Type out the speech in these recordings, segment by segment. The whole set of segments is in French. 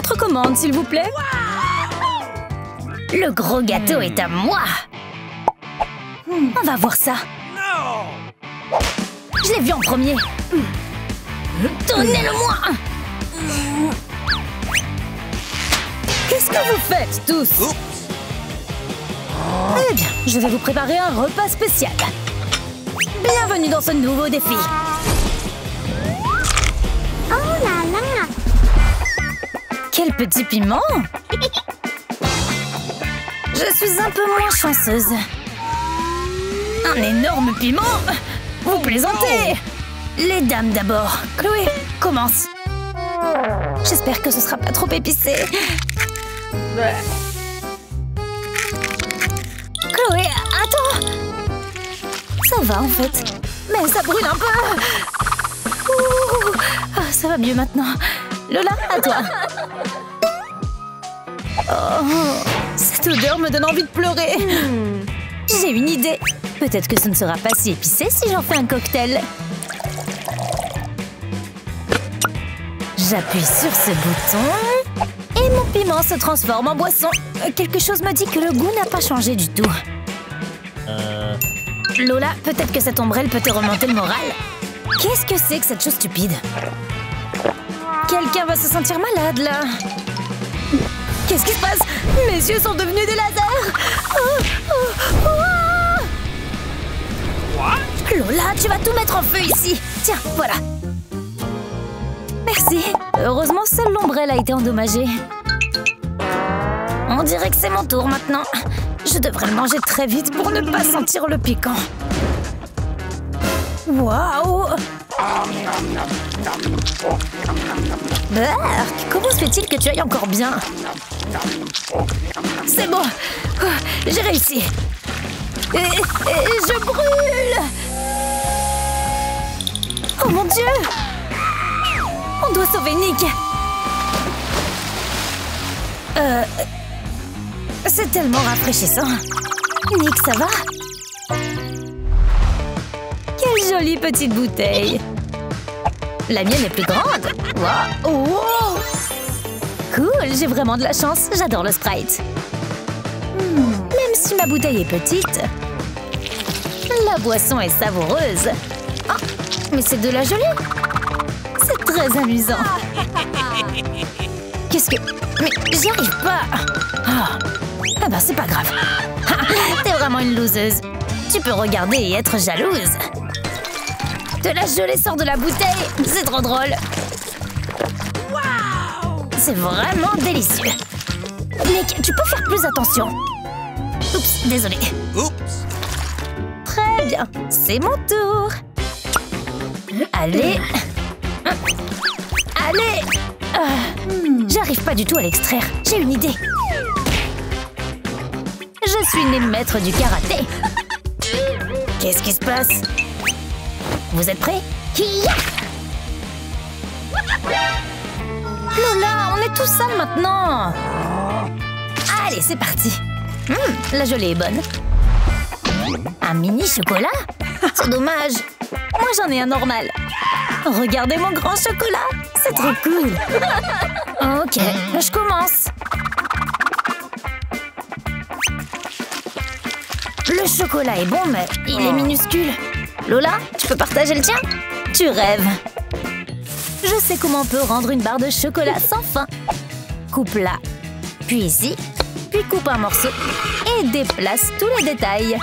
Votre commande, s'il vous plaît. Le gros gâteau est à moi. On va voir ça. Je l'ai vu en premier. Donnez-le-moi. Qu'est-ce que vous faites, tous? Eh bien, je vais vous préparer un repas spécial. Bienvenue dans ce nouveau défi. Oh là là! Quel petit piment! Je suis un peu moins chanceuse. Un énorme piment! Vous plaisantez! Les dames d'abord. Chloé, commence. J'espère que ce sera pas trop épicé. Chloé, attends! Ça va en fait. Mais ça brûle un peu! Ouh. Ah, ça va mieux maintenant. Lola, à toi. Oh, cette odeur me donne envie de pleurer. J'ai une idée. Peut-être que ce ne sera pas si épicé si j'en fais un cocktail. J'appuie sur ce bouton et mon piment se transforme en boisson. Quelque chose me dit que le goût n'a pas changé du tout. Lola, peut-être que cette ombrelle peut te remonter le moral. Qu'est-ce que c'est que cette chose stupide? Quelqu'un va se sentir malade, là. Qu'est-ce qui se passe? Mes yeux sont devenus des lasers. Lola, tu vas tout mettre en feu ici. Tiens, voilà. Merci. Heureusement, seule l'ombrelle a été endommagée. On dirait que c'est mon tour maintenant. Je devrais le manger très vite pour ne pas sentir le piquant. Waouh! Berk, comment se fait-il que tu ailles encore bien? C'est bon! J'ai réussi! Et je brûle! Oh mon Dieu! On doit sauver Nick! C'est tellement rafraîchissant! Nick, ça va? Quelle jolie petite bouteille! La mienne est plus grande! Wow. Wow. Cool, j'ai vraiment de la chance, j'adore le Sprite! Même si ma bouteille est petite, la boisson est savoureuse! Oh, mais c'est de la gelée! C'est très amusant! Qu'est-ce que... Mais j'y arrive pas! Ah ben c'est pas grave! T'es vraiment une loseuse! Tu peux regarder et être jalouse! De la gelée sort de la bouteille! C'est trop drôle! C'est vraiment délicieux! Nick, tu peux faire plus attention! Oups, désolé! Oups! Très bien, c'est mon tour! Allez! Allez! J'arrive pas du tout à l'extraire. J'ai une idée. Je suis née maître du karaté. Qu'est-ce qui se passe? Vous êtes prêts? Hi-ya! Lola, on est tous sales maintenant. Allez, c'est parti. La gelée est bonne. Un mini chocolat? C'est dommage. Moi, j'en ai un normal. Regardez mon grand chocolat. C'est trop cool. Ok, je commence. Le chocolat est bon, mais il est minuscule. Lola, tu peux partager le tien? Tu rêves. Je sais comment on peut rendre une barre de chocolat sans fin. Coupe là, puis ici, puis coupe un morceau et déplace tous les détails.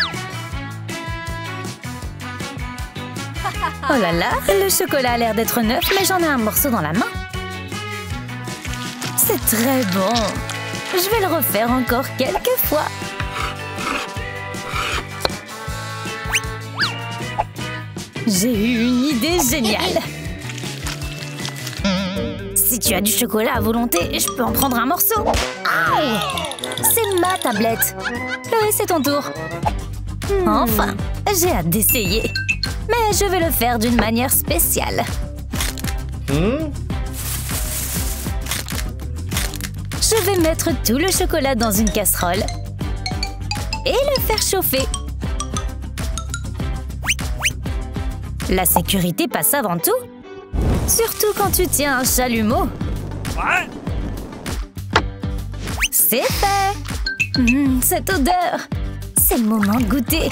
Oh là là, le chocolat a l'air d'être neuf, mais j'en ai un morceau dans la main. C'est très bon. Je vais le refaire encore quelques fois. J'ai eu une idée géniale. Si tu as du chocolat à volonté, je peux en prendre un morceau. C'est ma tablette. Chloé, c'est ton tour. Enfin, j'ai hâte d'essayer. Mais je vais le faire d'une manière spéciale. Je vais mettre tout le chocolat dans une casserole et le faire chauffer. La sécurité passe avant tout. Surtout quand tu tiens un chalumeau. C'est fait. Cette odeur. C'est le moment de goûter.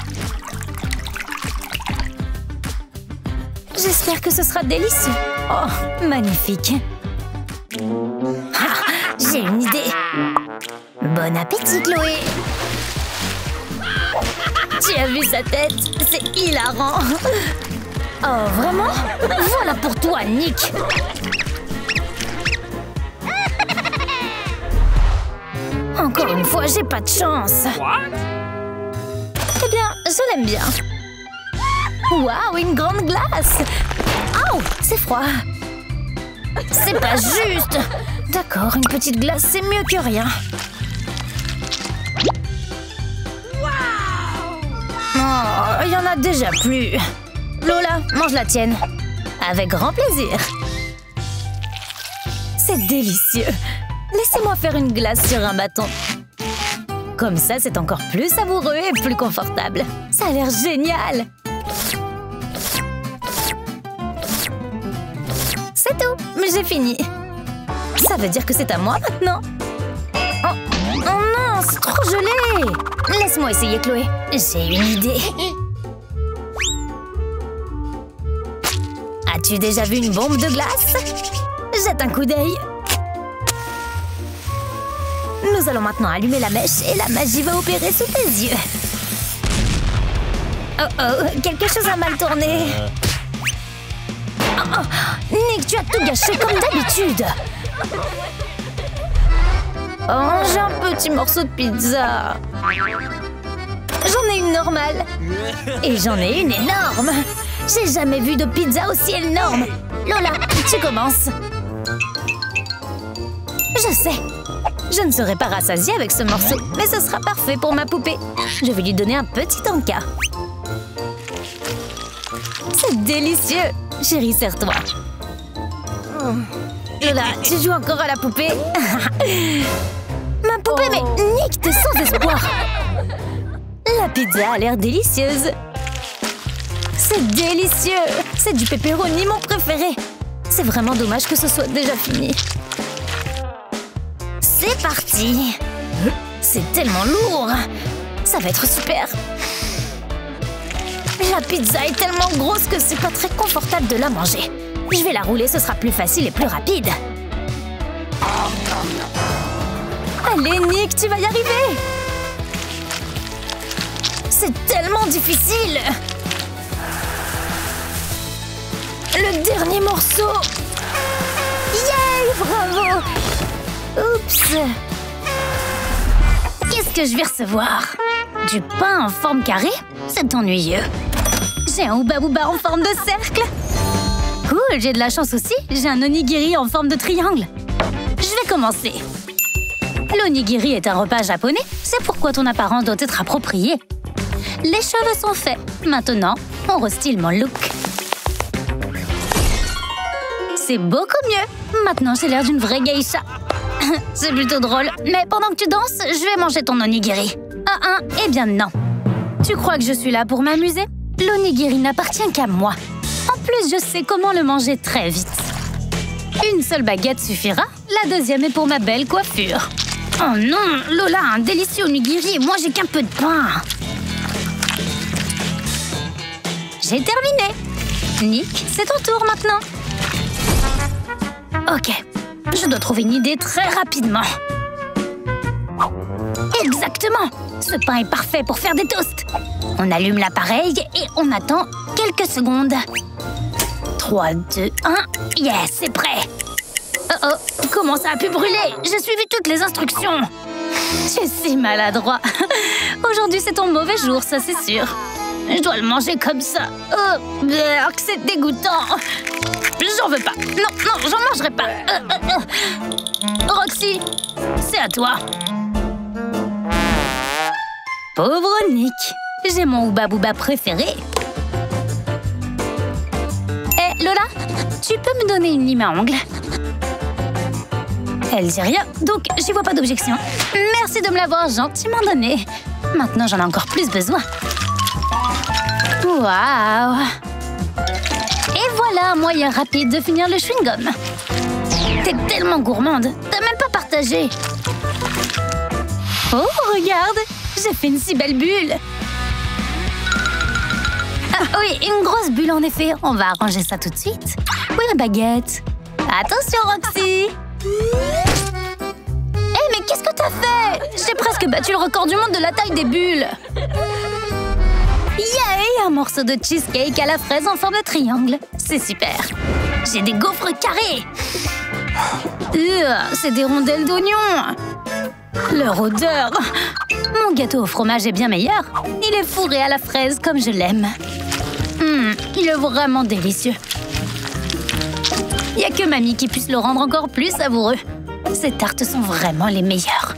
J'espère que ce sera délicieux. Oh, magnifique. Ah, j'ai une idée. Bon appétit, Chloé. Tu as vu sa tête? C'est hilarant. Oh, vraiment? Voilà pour toi, Nick. Encore une fois, j'ai pas de chance. Eh bien, je l'aime bien. Waouh, une grande glace. Oh, c'est froid. C'est pas juste. D'accord, une petite glace, c'est mieux que rien. Oh, il y en a déjà plus. Lola, mange la tienne. Avec grand plaisir. C'est délicieux. Laissez-moi faire une glace sur un bâton. Comme ça, c'est encore plus savoureux et plus confortable. Ça a l'air génial. C'est tout, mais j'ai fini. Ça veut dire que c'est à moi maintenant. Oh non, c'est trop gelé. Laisse-moi essayer, Chloé. J'ai une idée. As-tu déjà vu une bombe de glace? Jette un coup d'œil. Nous allons maintenant allumer la mèche et la magie va opérer sous tes yeux. Oh, quelque chose a mal tourné. Oh, Nick, tu as tout gâché comme d'habitude. Oh, j'ai un petit morceau de pizza. J'en ai une normale. Et j'en ai une énorme. J'ai jamais vu de pizza aussi énorme. Lola, tu commences. Je sais. Je ne serai pas rassasiée avec ce morceau, mais ce sera parfait pour ma poupée. Je vais lui donner un petit encas. C'est délicieux. Chérie, serre-toi. Lola, tu joues encore à la poupée? Ma poupée, mais Nick, t'es sans espoir. La pizza a l'air délicieuse. C'est délicieux. C'est du pepperoni, mon préféré. C'est vraiment dommage que ce soit déjà fini. C'est parti. C'est tellement lourd. Ça va être super. La pizza est tellement grosse que c'est pas très confortable de la manger. Je vais la rouler, ce sera plus facile et plus rapide. Allez, Nick, tu vas y arriver. C'est tellement difficile. Le dernier morceau. Yay, bravo. Oups. Qu'est-ce que je vais recevoir? Du pain en forme carrée? C'est ennuyeux. J'ai un Ooba Booba en forme de cercle. Cool, j'ai de la chance aussi. J'ai un onigiri en forme de triangle. Je vais commencer. L'onigiri est un repas japonais. C'est pourquoi ton apparence doit être appropriée. Les cheveux sont faits. Maintenant, on restyle mon look. C'est beaucoup mieux. Maintenant, j'ai l'air d'une vraie geisha. C'est plutôt drôle. Mais pendant que tu danses, je vais manger ton onigiri. Eh bien non. Tu crois que je suis là pour m'amuser? L'onigiri n'appartient qu'à moi. En plus, je sais comment le manger très vite. Une seule baguette suffira. La deuxième est pour ma belle coiffure. Oh non, Lola a un délicieux onigiri et moi j'ai qu'un peu de pain. J'ai terminé. Nick, c'est ton tour maintenant. Ok, je dois trouver une idée très rapidement. Exactement! Ce pain est parfait pour faire des toasts. On allume l'appareil et on attend quelques secondes. 3, 2, 1... Yes, c'est prêt! Comment ça a pu brûler? J'ai suivi toutes les instructions. Tu es si maladroit. Aujourd'hui, c'est ton mauvais jour, ça c'est sûr. Je dois le manger comme ça. Oh, c'est dégoûtant. J'en veux pas. Non, j'en mangerai pas. Roxy, c'est à toi. Pauvre Nick. J'ai mon Ooba Booba préféré. Hé, Lola, tu peux me donner une lime à ongles? Elle dit rien, donc j'y vois pas d'objection. Merci de me l'avoir gentiment donné. Maintenant, j'en ai encore plus besoin. Waouh! Et voilà un moyen rapide de finir le chewing-gum. T'es tellement gourmande, t'as même pas partagé. Regarde, j'ai fait une si belle bulle. Ah, oui, une grosse bulle en effet. On va arranger ça tout de suite. Où est la baguette? Attention, Roxy! Mais qu'est-ce que t'as fait? J'ai presque battu le record du monde de la taille des bulles. Yay! Un morceau de cheesecake à la fraise en forme de triangle. C'est super. J'ai des gaufres carrés. C'est des rondelles d'oignon. Leur odeur. Mon gâteau au fromage est bien meilleur. Il est fourré à la fraise comme je l'aime. Il est vraiment délicieux. Il n'y a que mamie qui puisse le rendre encore plus savoureux. Ces tartes sont vraiment les meilleures.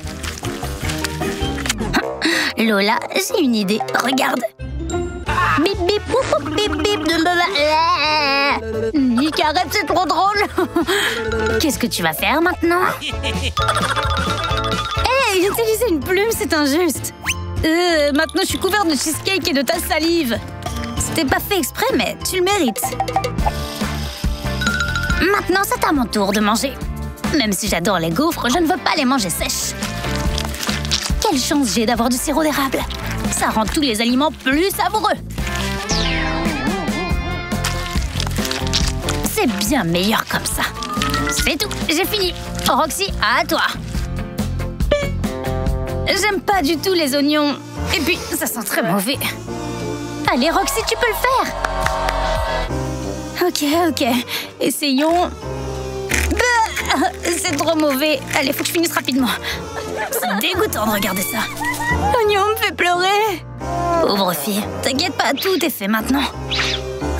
Lola, j'ai une idée. Regarde. Bip bip bip bip bip. Nick, arrête, c'est trop drôle. Qu'est-ce que tu vas faire maintenant? Hey, utiliser une plume, c'est injuste. Maintenant, je suis couverte de cheesecake et de ta salive. C'était pas fait exprès, mais tu le mérites. Maintenant, c'est à mon tour de manger. Même si j'adore les gaufres, je ne veux pas les manger sèches. Quelle chance j'ai d'avoir du sirop d'érable. Ça rend tous les aliments plus savoureux. C'est bien meilleur comme ça. C'est tout, j'ai fini. Roxy, à toi. J'aime pas du tout les oignons. Et puis, ça sent très mauvais. Allez, Roxy, tu peux le faire. Ok. Essayons. C'est trop mauvais. Allez, faut que je finisse rapidement. C'est dégoûtant de regarder ça. L'oignon me fait pleurer. Pauvre fille. T'inquiète pas, tout est fait maintenant.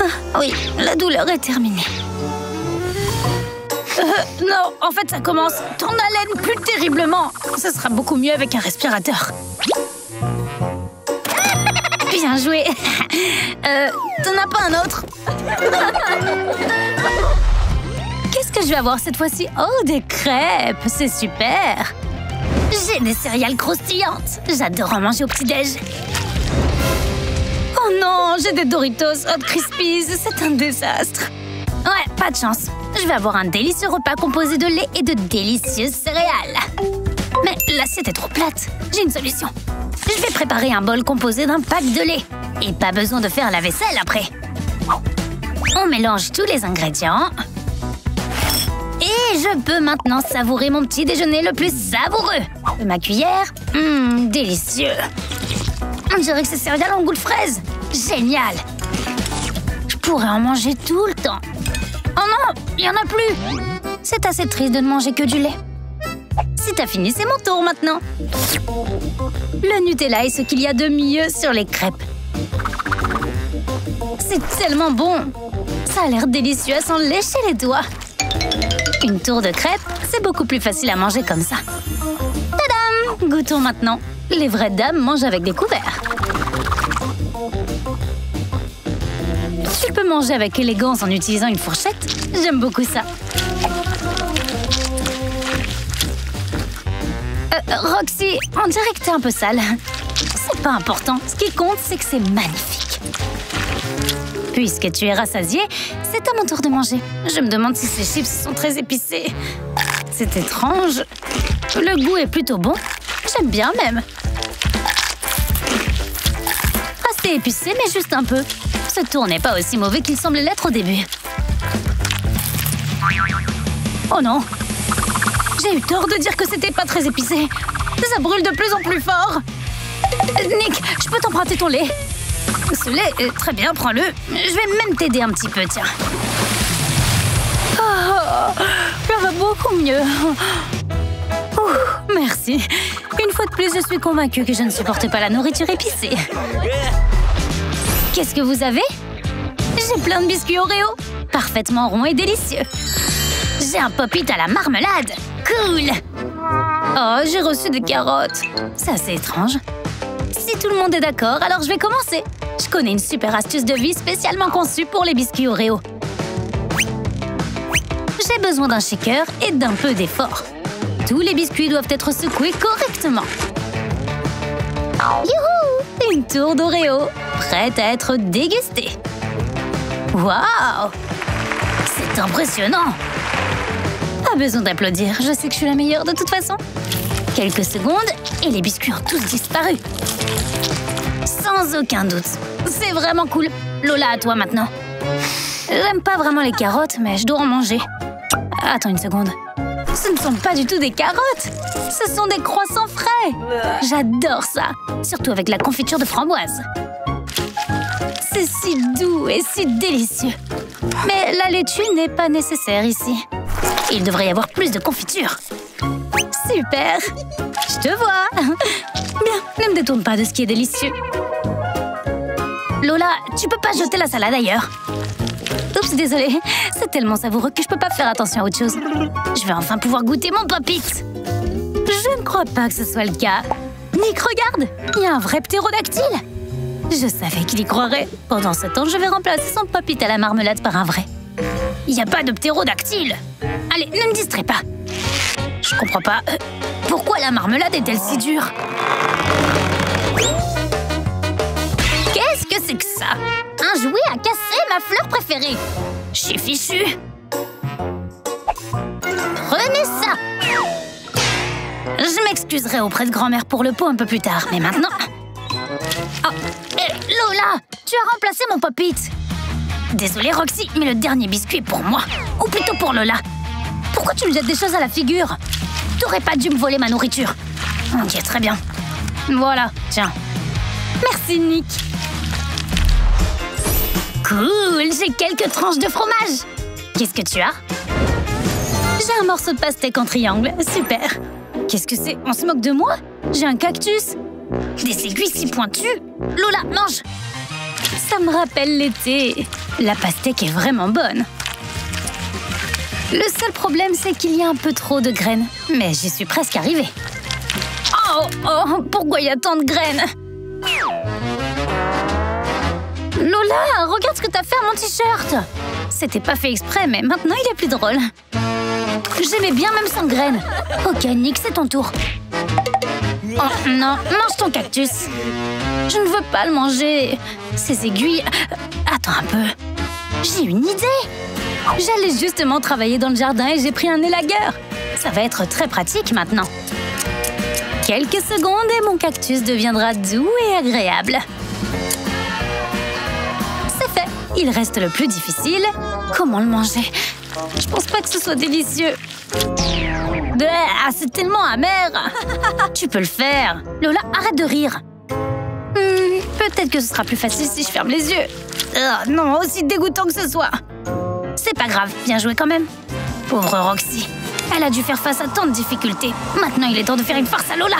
Ah, oui, la douleur est terminée. Non, en fait, ça commence. Ton haleine pue terriblement. Ça sera beaucoup mieux avec un respirateur. Bien joué. T'en as pas un autre? Qu'est-ce que je vais avoir cette fois-ci? Oh, des crêpes. C'est super. J'ai des céréales croustillantes. J'adore en manger au petit-déj. Oh non, j'ai des Doritos Hot Crispies. C'est un désastre. Ouais, pas de chance. Je vais avoir un délicieux repas composé de lait et de délicieuses céréales. Mais l'assiette est trop plate. J'ai une solution. Je vais préparer un bol composé d'un pack de lait. Et pas besoin de faire la vaisselle après. On mélange tous les ingrédients. Et je peux maintenant savourer mon petit déjeuner le plus savoureux. De ma cuillère. Délicieux. On dirait que ces céréales ont goût de fraise. Génial. Je pourrais en manger tout le temps. Oh non, il n'y en a plus. C'est assez triste de ne manger que du lait. Si t'as fini, c'est mon tour maintenant. Le Nutella est ce qu'il y a de mieux sur les crêpes. C'est tellement bon. Ça a l'air délicieux à s'en lécher les doigts. Une tour de crêpes, c'est beaucoup plus facile à manger comme ça. Tadam! Goûtons maintenant. Les vraies dames mangent avec des couverts. Tu peux manger avec élégance en utilisant une fourchette. J'aime beaucoup ça. Roxy, on dirait que t'es un peu sale. C'est pas important. Ce qui compte, c'est que c'est magnifique. Puisque tu es rassasié, c'est à mon tour de manger. Je me demande si ces chips sont très épicés. C'est étrange. Le goût est plutôt bon. J'aime bien même. Assez épicé, mais juste un peu. Ce tour n'est pas aussi mauvais qu'il semble l'être au début. Oh non! J'ai eu tort de dire que c'était pas très épicé. Ça brûle de plus en plus fort. Nick, je peux t'emprunter ton lait? Ce lait, très bien, prends-le. Je vais même t'aider un petit peu, tiens. Oh, ça va beaucoup mieux. Merci. Une fois de plus, je suis convaincue que je ne supporte pas la nourriture épicée. Qu'est-ce que vous avez? J'ai plein de biscuits Oreo. Parfaitement ronds et délicieux. J'ai un pop-it à la marmelade. Cool! Oh, j'ai reçu des carottes. C'est assez étrange. Si tout le monde est d'accord, alors je vais commencer. Je connais une super astuce de vie spécialement conçue pour les biscuits Oreo. J'ai besoin d'un shaker et d'un peu d'effort. Tous les biscuits doivent être secoués correctement. Youhou! Une tour d'Oreo, prête à être dégustée. Waouh! C'est impressionnant! Pas besoin d'applaudir, je sais que je suis la meilleure de toute façon. Quelques secondes et les biscuits ont tous disparu. Sans aucun doute. C'est vraiment cool. Lola, à toi maintenant. J'aime pas vraiment les carottes, mais je dois en manger. Attends une seconde. Ce ne sont pas du tout des carottes. Ce sont des croissants frais. J'adore ça. Surtout avec la confiture de framboise. C'est si doux et si délicieux. Mais la laitue n'est pas nécessaire ici. Il devrait y avoir plus de confiture. Super! Je te vois! Bien, ne me détourne pas de ce qui est délicieux. Lola, tu peux pas jeter la salade ailleurs. Oups, désolée. C'est tellement savoureux que je peux pas faire attention à autre chose. Je vais enfin pouvoir goûter mon pop-it. Je ne crois pas que ce soit le cas. Nick, regarde! Il y a un vrai ptérodactyle. Je savais qu'il y croirait. Pendant ce temps, je vais remplacer son pop-it à la marmelade par un vrai. Il n'y a pas de ptérodactyle. Allez, ne me distrais pas. Je comprends pas. Pourquoi la marmelade est-elle si dure? Qu'est-ce que c'est que ça? Un jouet a cassé ma fleur préférée. Je suis fichue. Prenez ça. Je m'excuserai auprès de grand-mère pour le pot un peu plus tard, mais maintenant... Oh, Lola, tu as remplacé mon pop-it. Désolée Roxy, mais le dernier biscuit est pour moi. Ou plutôt pour Lola. Pourquoi tu me jettes des choses à la figure? T'aurais pas dû me voler ma nourriture. Ok, très bien. Voilà, tiens. Merci, Nick. Cool, j'ai quelques tranches de fromage. Qu'est-ce que tu as? J'ai un morceau de pastèque en triangle. Super. Qu'est-ce que c'est? On se moque de moi? J'ai un cactus. Des aiguilles si pointues. Lola, mange. Ça me rappelle l'été. La pastèque est vraiment bonne. Le seul problème, c'est qu'il y a un peu trop de graines. Mais j'y suis presque arrivée. Oh, pourquoi il y a tant de graines? Lola, regarde ce que t'as fait à mon t-shirt. C'était pas fait exprès, mais maintenant il est plus drôle. J'aimais bien même sans graines. Ok, Nick, c'est ton tour. Oh non, mange ton cactus. Je ne veux pas le manger. Ces aiguilles... Attends un peu. J'ai une idée. J'allais justement travailler dans le jardin et j'ai pris un élagueur. Ça va être très pratique maintenant. Quelques secondes et mon cactus deviendra doux et agréable. C'est fait. Il reste le plus difficile. Comment le manger? Je pense pas que ce soit délicieux. C'est tellement amer. Tu peux le faire. Lola, arrête de rire. Peut-être que ce sera plus facile si je ferme les yeux. Non, aussi dégoûtant que ce soit. C'est pas grave, bien joué quand même. Pauvre Roxy. Elle a dû faire face à tant de difficultés. Maintenant, il est temps de faire une farce à Lola.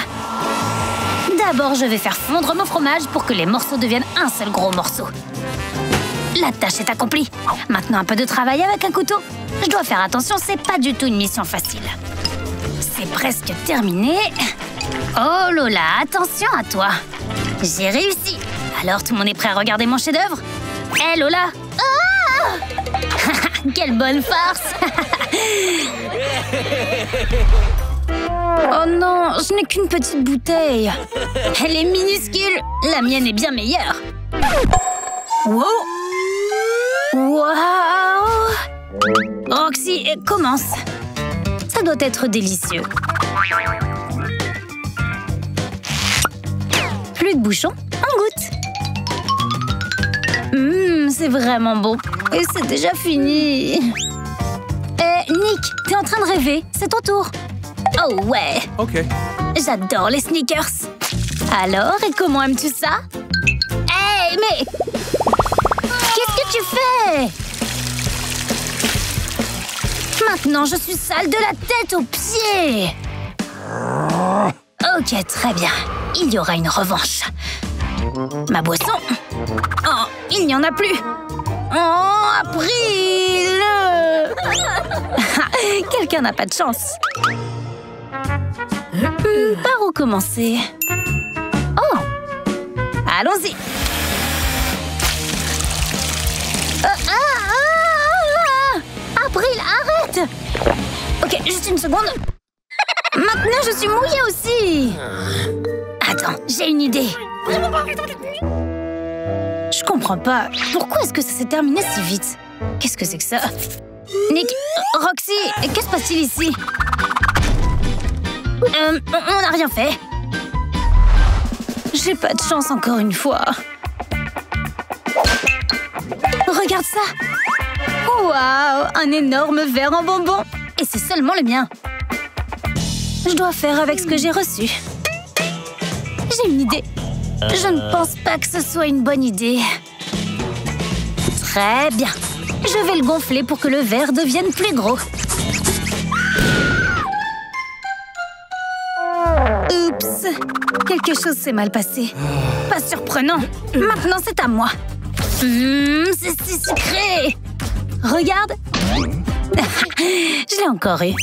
D'abord, je vais faire fondre mon fromage pour que les morceaux deviennent un seul gros morceau. La tâche est accomplie. Maintenant, un peu de travail avec un couteau. Je dois faire attention, c'est pas du tout une mission facile. C'est presque terminé. Oh Lola, attention à toi. J'ai réussi. Alors, tout le monde est prêt à regarder mon chef-d'œuvre? Hé Lola! Ah! Quelle bonne farce! Oh non, je n'ai qu'une petite bouteille. Elle est minuscule. La mienne est bien meilleure. Wow! Waouh! Roxy, commence. Ça doit être délicieux. Plus de bouchon, on goûte. C'est vraiment beau. Et c'est déjà fini. Nick, t'es en train de rêver. C'est ton tour. Oh ouais. Ok. J'adore les sneakers. Alors, et comment aimes-tu ça? Hey, mais... Qu'est-ce que tu fais? Maintenant, je suis sale de la tête aux pieds. Ok, très bien. Il y aura une revanche. Ma boisson. Oh, il n'y en a plus. Oh, April. Quelqu'un n'a pas de chance. Par où commencer? Oh, allons-y. April, arrête. Ok, juste une seconde. Maintenant, je suis mouillée aussi. Attends, j'ai une idée. Je comprends pas. Pourquoi est-ce que ça s'est terminé si vite? Qu'est-ce que c'est que ça? Nick, Roxy, qu'est-ce qui se passe-t-il ici? On n'a rien fait. J'ai pas de chance encore une fois. Regarde ça! Waouh! Un énorme verre en bonbons! Et c'est seulement le mien. Je dois faire avec ce que j'ai reçu. J'ai une idée. Je ne pense pas que ce soit une bonne idée. Très bien. Je vais le gonfler pour que le verre devienne plus gros. Oups! Quelque chose s'est mal passé. Pas surprenant. Maintenant, c'est à moi. C'est si sucré! Regarde! Je l'ai encore eu.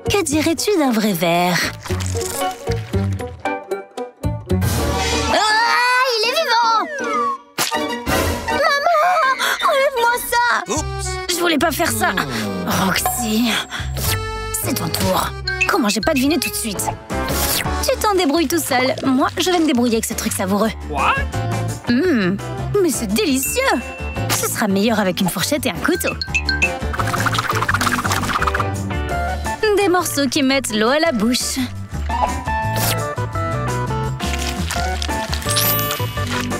Que dirais-tu d'un vrai verre? Ah! Il est vivant! Maman! Enlève-moi ça! Je voulais pas faire ça. Roxy... C'est ton tour. Comment j'ai pas deviné tout de suite? Tu t'en débrouilles tout seul. Moi, je vais me débrouiller avec ce truc savoureux. Mais c'est délicieux! Ce sera meilleur avec une fourchette et un couteau. Des morceaux qui mettent l'eau à la bouche.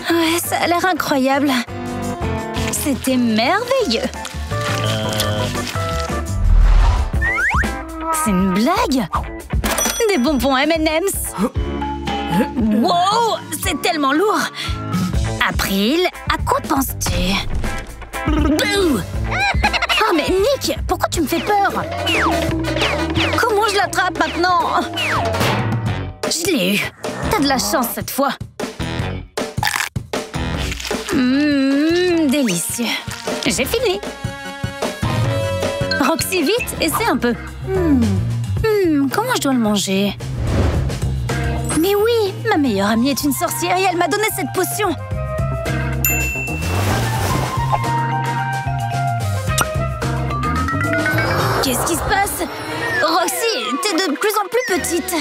Ouais, ça a l'air incroyable. C'était merveilleux. C'est une blague? Des bonbons M&M's. Wow! C'est tellement lourd! April, à quoi penses-tu? Bouh! Oh mais Nick, pourquoi tu me fais peur? Comment je l'attrape maintenant? Je l'ai eu. T'as de la chance cette fois. Délicieux. J'ai fini. Roxy, vite, essaie un peu. Comment je dois le manger? Mais oui, ma meilleure amie est une sorcière et elle m'a donné cette potion. Qu'est-ce qui se passe? Roxy, t'es de plus en plus petite.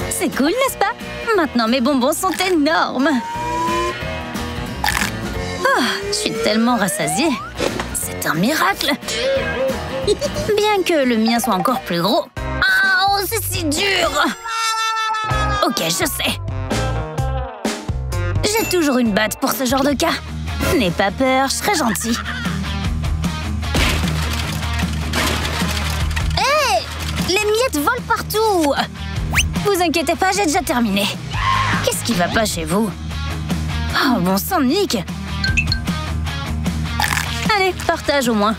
C'est cool, n'est-ce pas? Maintenant, mes bonbons sont énormes. Oh, je suis tellement rassasiée. C'est un miracle. Bien que le mien soit encore plus gros. Oh, c'est si dur. Ok, je sais. J'ai toujours une batte pour ce genre de cas. N'aie pas peur, je serai gentille. Hé! Les miettes volent partout! Vous inquiétez pas, j'ai déjà terminé. Qu'est-ce qui va pas chez vous? Oh, bon sang, Nick! Allez, partage au moins.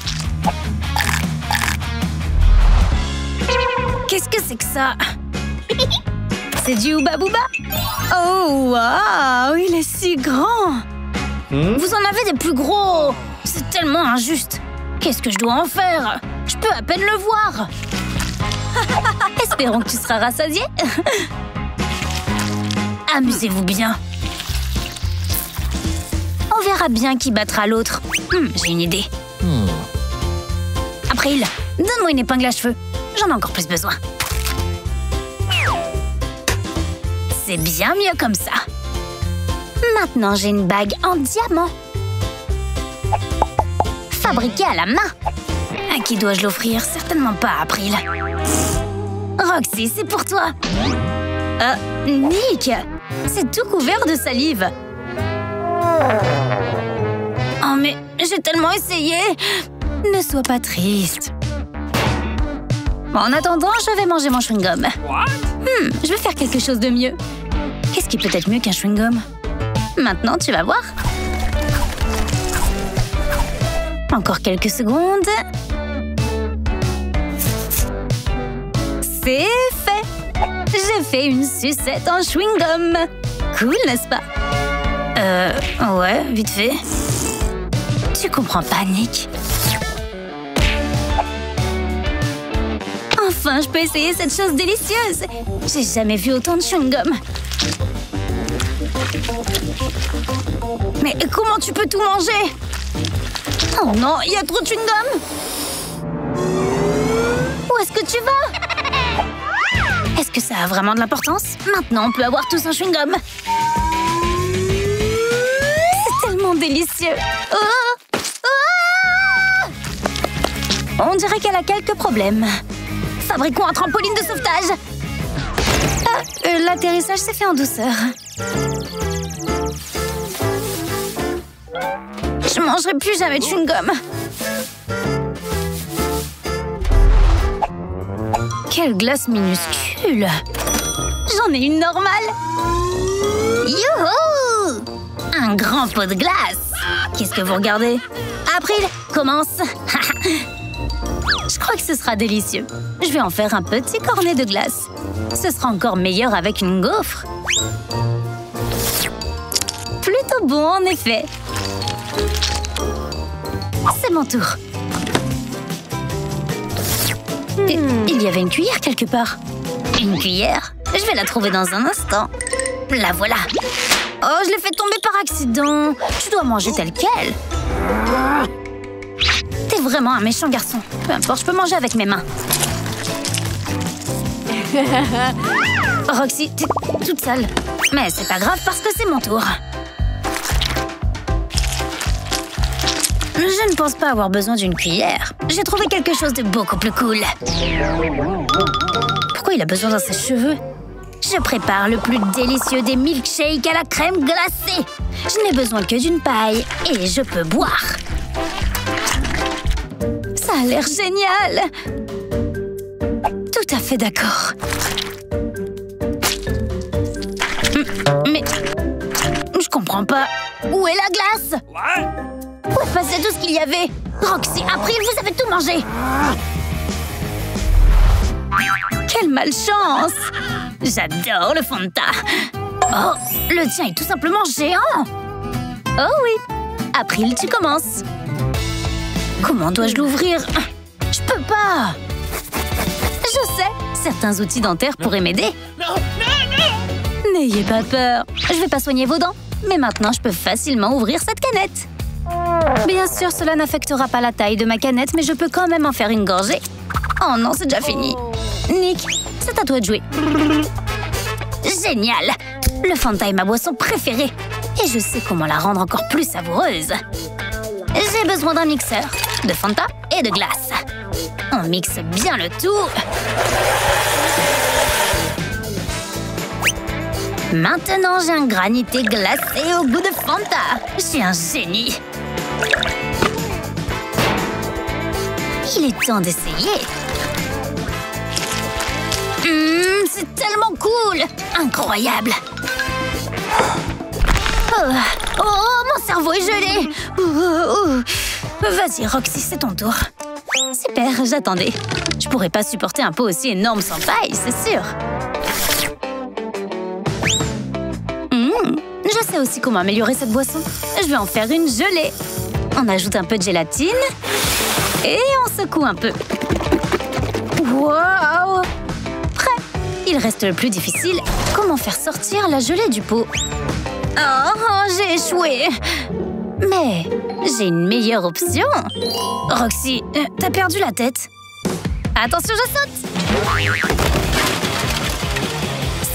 Qu'est-ce que c'est que ça? C'est du Hubba Bubba? Oh, waouh! Il est si grand! Vous en avez des plus gros! C'est tellement injuste! Qu'est-ce que je dois en faire? Je peux à peine le voir! Espérons que tu seras rassasié! Amusez-vous bien! On verra bien qui battra l'autre. J'ai une idée. April, donne-moi une épingle à cheveux. J'en ai encore plus besoin. C'est bien mieux comme ça. Maintenant, j'ai une bague en diamant. Fabriquée à la main. À qui dois-je l'offrir? Certainement pas à April. Roxy, c'est pour toi. Nick, c'est tout couvert de salive. Oh, mais j'ai tellement essayé. Ne sois pas triste. En attendant, je vais manger mon chewing-gum. Je vais faire quelque chose de mieux. Qu'est-ce qui peut être mieux qu'un chewing-gum? Maintenant, tu vas voir. Encore quelques secondes. C'est fait. J'ai fait une sucette en chewing-gum. Cool, n'est-ce pas? Ouais, vite fait. Tu comprends pas, Nick? Enfin, je peux essayer cette chose délicieuse. J'ai jamais vu autant de chewing-gum. Mais comment tu peux tout manger? Oh non, il y a trop de chewing-gum. Où est-ce que tu vas? Est-ce que ça a vraiment de l'importance? Maintenant, on peut avoir tous un chewing-gum. C'est tellement délicieux. On dirait qu'elle a quelques problèmes. Fabriquons un trampoline de sauvetage. L'atterrissage s'est fait en douceur. Je mangerai plus jamais de chewing-gum. Quelle glace minuscule! J'en ai une normale! Youhou! Un grand pot de glace! Qu'est-ce que vous regardez? April, commence! Je crois que ce sera délicieux. Je vais en faire un petit cornet de glace. Ce sera encore meilleur avec une gaufre. Plutôt bon, en effet. C'est mon tour. Il y avait une cuillère quelque part. Une cuillère? Je vais la trouver dans un instant. La voilà. Oh, je l'ai fait tomber par accident. Tu dois manger tel quel. T'es vraiment un méchant garçon. Peu importe, je peux manger avec mes mains. Roxy, t'es toute sale. Mais c'est pas grave parce que c'est mon tour. Je ne pense pas avoir besoin d'une cuillère. J'ai trouvé quelque chose de beaucoup plus cool. Pourquoi il a besoin d'un sèche-cheveux? Je prépare le plus délicieux des milkshakes à la crème glacée. Je n'ai besoin que d'une paille et je peux boire. Ça a l'air génial. Tout à fait d'accord. Mais je comprends pas. Où est la glace? Où est passé tout ce qu'il y avait? Roxy, April, vous avez tout mangé. Quelle malchance! J'adore le Fanta. Oh, le tien est tout simplement géant. Oh oui. April, tu commences. Comment dois-je l'ouvrir? Je peux pas. Je sais, certains outils dentaires pourraient m'aider. N'ayez pas peur. Je vais pas soigner vos dents. Mais maintenant, je peux facilement ouvrir cette canette. Bien sûr, cela n'affectera pas la taille de ma canette, mais je peux quand même en faire une gorgée. Oh non, c'est déjà fini. Nick, c'est à toi de jouer. Génial! Le Fanta est ma boisson préférée. Et je sais comment la rendre encore plus savoureuse. J'ai besoin d'un mixeur, de Fanta et de glace. On mixe bien le tout. Maintenant, j'ai un granité glacé au goût de Fanta. Je suis un génie. Il est temps d'essayer. C'est tellement cool! Incroyable! Oh, mon cerveau est gelé! Vas-y, Roxy, c'est ton tour. Super, j'attendais. Je pourrais pas supporter un pot aussi énorme sans paille, c'est sûr. Je sais aussi comment améliorer cette boisson. Je vais en faire une gelée. On ajoute un peu de gélatine et on secoue un peu. Wow! Prêt! Il reste le plus difficile. Comment faire sortir la gelée du pot? Oh, j'ai échoué. Mais j'ai une meilleure option. Roxy, t'as perdu la tête. Attention, je saute.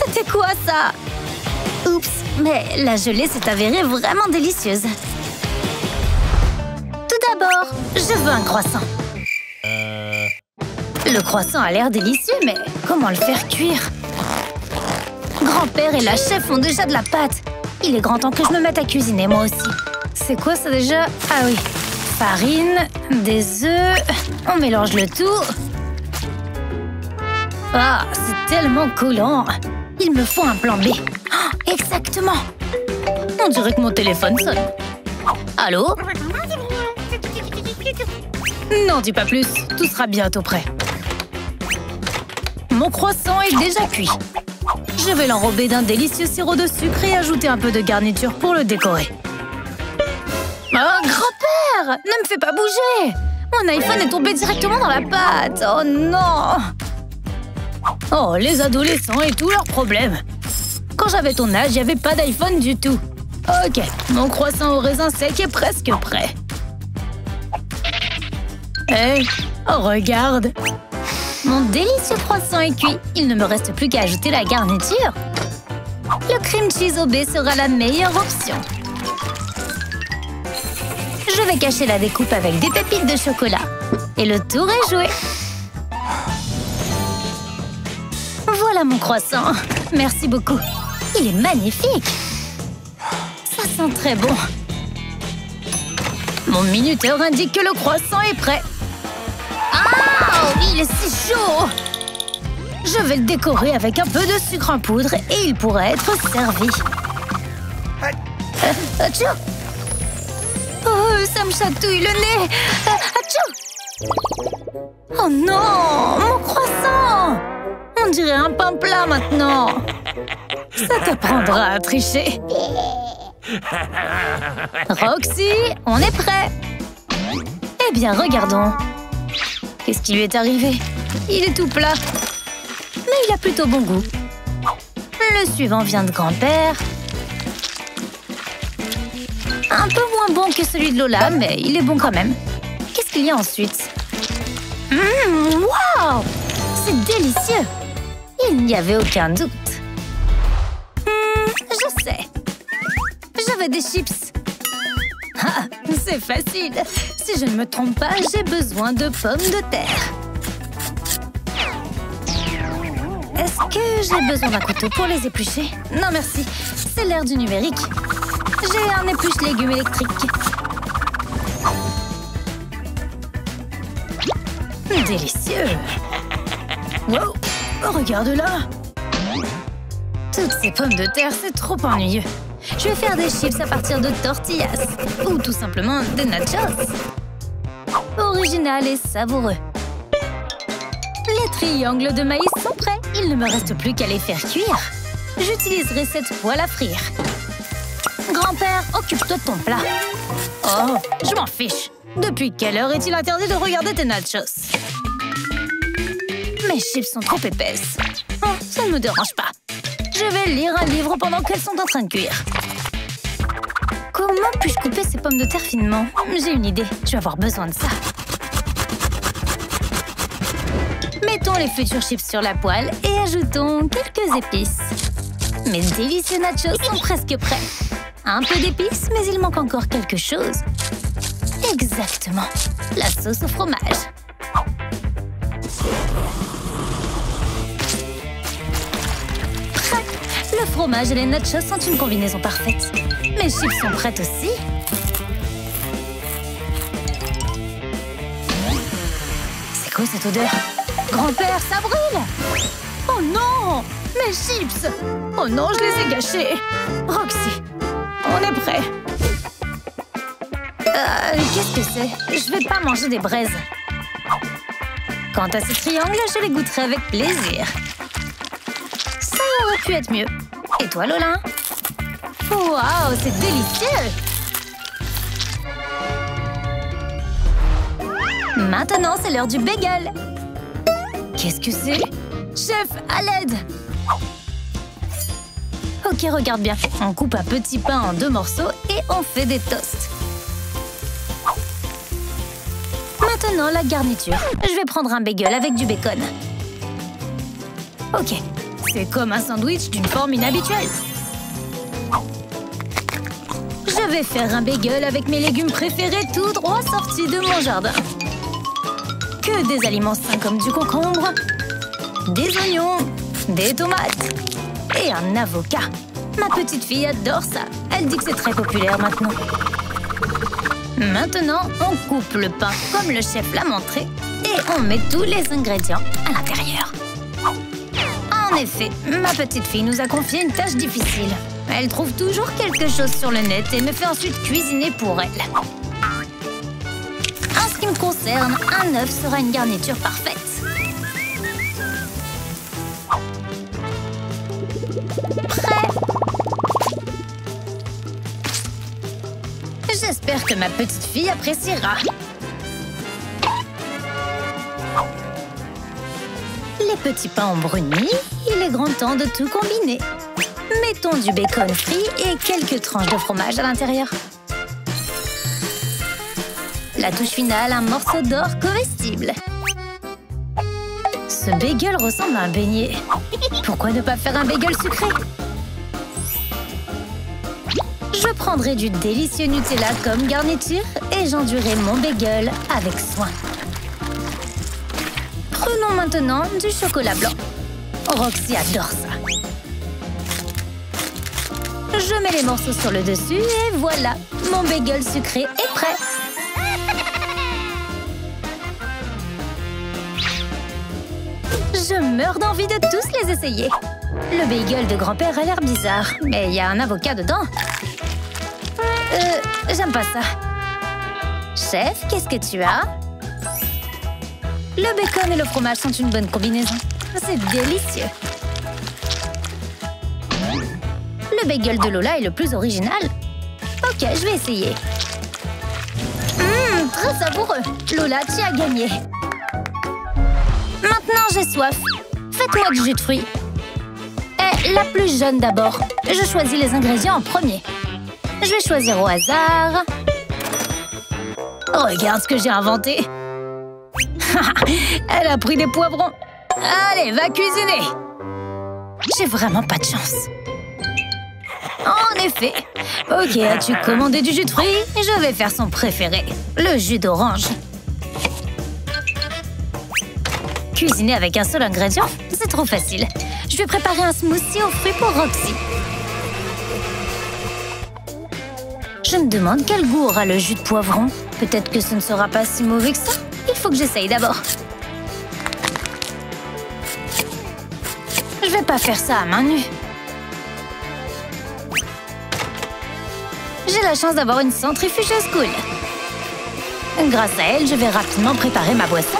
C'était quoi ça? Oups, mais la gelée s'est avérée vraiment délicieuse. Tout d'abord, je veux un croissant. Le croissant a l'air délicieux, mais comment le faire cuire? Grand-père et la chef ont déjà de la pâte. Il est grand temps que je me mette à cuisiner, moi aussi. C'est quoi ça déjà? Ah oui, farine, des œufs, on mélange le tout. Ah, c'est tellement collant. Il me faut un plan B. Oh, exactement. On dirait que mon téléphone sonne. Allô? N'en dis pas plus, tout sera bientôt prêt. Mon croissant est déjà cuit. Je vais l'enrober d'un délicieux sirop de sucre et ajouter un peu de garniture pour le décorer. Oh, grand-père! Ne me fais pas bouger! Mon iPhone est tombé directement dans la pâte! Oh non! Oh, les adolescents et tous leurs problèmes. Quand j'avais ton âge, il n'y avait pas d'iPhone du tout. Ok, mon croissant au raisin sec est presque prêt. Hey, oh, regarde! Mon délicieux croissant est cuit. Il ne me reste plus qu'à ajouter la garniture. Le cream cheese au baie sera la meilleure option. Je vais cacher la découpe avec des pépites de chocolat. Et le tour est joué. Voilà mon croissant. Merci beaucoup. Il est magnifique. Ça sent très bon. Mon minuteur indique que le croissant est prêt. Ah, il est si chaud! Je vais le décorer avec un peu de sucre en poudre et il pourrait être servi. Atchou! Oh, ça me chatouille le nez! Atchou! Oh non! Mon croissant! On dirait un pain plat maintenant! Ça t'apprendra à tricher! Roxy, on est prêt! Eh bien, regardons. Qu'est-ce qui lui est arrivé? Il est tout plat. Mais il a plutôt bon goût. Le suivant vient de grand-père. Un peu moins bon que celui de Lola, mais il est bon quand même. Qu'est-ce qu'il y a ensuite? Waouh! C'est délicieux! Il n'y avait aucun doute. Je sais. J'avais des chips. Ah, c'est facile. Si je ne me trompe pas, j'ai besoin de pommes de terre. Est-ce que j'ai besoin d'un couteau pour les éplucher? Non, merci. C'est l'ère du numérique. J'ai un épluche-légumes électrique. Délicieux. Wow, regarde-la. Toutes ces pommes de terre, c'est trop ennuyeux. Je vais faire des chips à partir de tortillas. Ou tout simplement des nachos. Original et savoureux. Les triangles de maïs sont prêts. Il ne me reste plus qu'à les faire cuire. J'utiliserai cette poêle à frire. Grand-père, occupe-toi de ton plat. Oh, je m'en fiche. Depuis quelle heure est-il interdit de regarder tes nachos? Mes chips sont trop épaisses. Oh, ça ne me dérange pas. Je vais lire un livre pendant qu'elles sont en train de cuire. Comment puis-je couper ces pommes de terre finement? J'ai une idée. Je vais avoir besoin de ça. Mettons les futurs chips sur la poêle et ajoutons quelques épices. Mes délicieux nachos sont presque prêts. Un peu d'épices, mais il manque encore quelque chose. Exactement. La sauce au fromage. Prêt. Le fromage et les nachos sont une combinaison parfaite. Mes chips sont prêtes aussi. C'est quoi cette odeur? Grand-père, ça brûle! Oh non! Mes chips! Oh non, je les ai gâchés! Roxy, on est prêt. Qu'est-ce que c'est? Je vais pas manger des braises. Quant à ces triangles, je les goûterai avec plaisir. Ça aurait pu être mieux. Et toi, Lola? Waouh, c'est délicieux! Maintenant, c'est l'heure du bagel. Qu'est-ce que c'est? Chef, à l'aide! Ok, regarde bien. On coupe un petit pain en 2 morceaux et on fait des toasts. Maintenant, la garniture. Je vais prendre un bagel avec du bacon. Ok, c'est comme un sandwich d'une forme inhabituelle. Je vais faire un bagel avec mes légumes préférés tout droit sortis de mon jardin. Que des aliments sains comme du concombre, des oignons, des tomates et un avocat. Ma petite fille adore ça. Elle dit que c'est très populaire maintenant. Maintenant, on coupe le pain comme le chef l'a montré et on met tous les ingrédients à l'intérieur. En effet, ma petite fille nous a confié une tâche difficile. Elle trouve toujours quelque chose sur le net et me fait ensuite cuisiner pour elle. En ce qui me concerne, un œuf sera une garniture parfaite. Prêt? J'espère que ma petite fille appréciera. Les petits pains ont bruni, il est grand temps de tout combiner. Mettons du bacon frit et quelques tranches de fromage à l'intérieur. La touche finale, un morceau d'or comestible. Ce bagel ressemble à un beignet. Pourquoi ne pas faire un bagel sucré? Je prendrai du délicieux Nutella comme garniture et j'enduirai mon bagel avec soin. Prenons maintenant du chocolat blanc. Roxy adore ça. Je mets les morceaux sur le dessus et voilà, mon bagel sucré est prêt. Je meurs d'envie de tous les essayer. Le bagel de grand-père a l'air bizarre, mais il y a un avocat dedans. J'aime pas ça. Chef, qu'est-ce que tu as? Le bacon et le fromage sont une bonne combinaison. C'est délicieux. Le bagel de Lola est le plus original. Ok, je vais essayer. Très savoureux. Lola, tu as gagné. Maintenant, j'ai soif. Faites-moi du jus de fruits. Et la plus jeune d'abord. Je choisis les ingrédients en premier. Je vais choisir au hasard. Regarde ce que j'ai inventé. Elle a pris des poivrons. Allez, va cuisiner. J'ai vraiment pas de chance. En effet. Ok, as-tu commandé du jus de fruits? Je vais faire son préféré, le jus d'orange. Cuisiner avec un seul ingrédient, c'est trop facile. Je vais préparer un smoothie aux fruits pour Roxy. Je me demande quel goût aura le jus de poivron. Peut-être que ce ne sera pas si mauvais que ça. Il faut que j'essaye d'abord. Je vais pas faire ça à main nue. J'ai la chance d'avoir une centrifugeuse cool. Grâce à elle, je vais rapidement préparer ma boisson.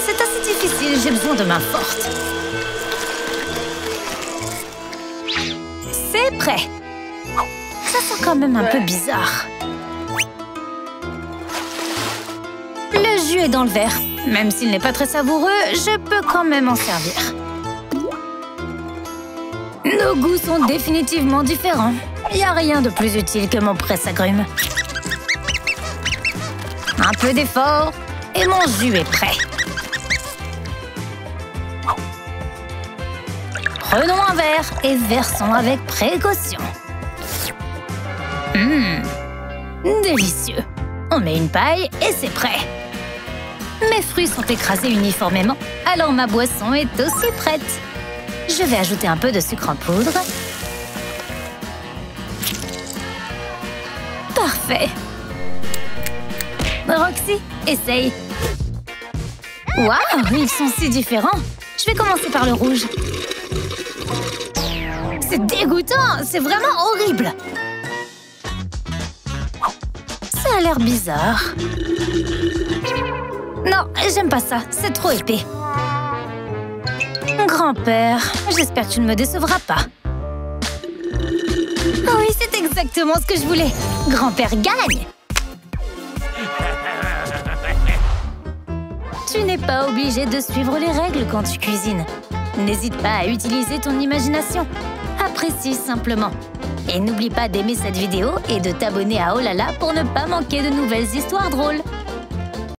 C'est assez difficile, j'ai besoin de mains fortes. C'est prêt. Ça sent quand même un peu bizarre. Le jus est dans le verre. Même s'il n'est pas très savoureux, je peux quand même en servir. Nos goûts sont définitivement différents. Il n'y a rien de plus utile que mon presse-agrumes. Un peu d'effort et mon jus est prêt. Prenons un verre et versons avec précaution. Délicieux. On met une paille et c'est prêt. Mes fruits sont écrasés uniformément, alors ma boisson est aussi prête. Je vais ajouter un peu de sucre en poudre. Parfait. Roxy, essaye. Waouh, ils sont si différents. Je vais commencer par le rouge. C'est dégoûtant, c'est vraiment horrible. Ça a l'air bizarre. Non, j'aime pas ça, c'est trop épais. Grand-père, j'espère que tu ne me décevras pas. Oui, c'est exactement ce que je voulais. Grand-père gagne. Tu n'es pas obligé de suivre les règles quand tu cuisines. N'hésite pas à utiliser ton imagination. Apprécie simplement. Et n'oublie pas d'aimer cette vidéo et de t'abonner à Oh là là pour ne pas manquer de nouvelles histoires drôles.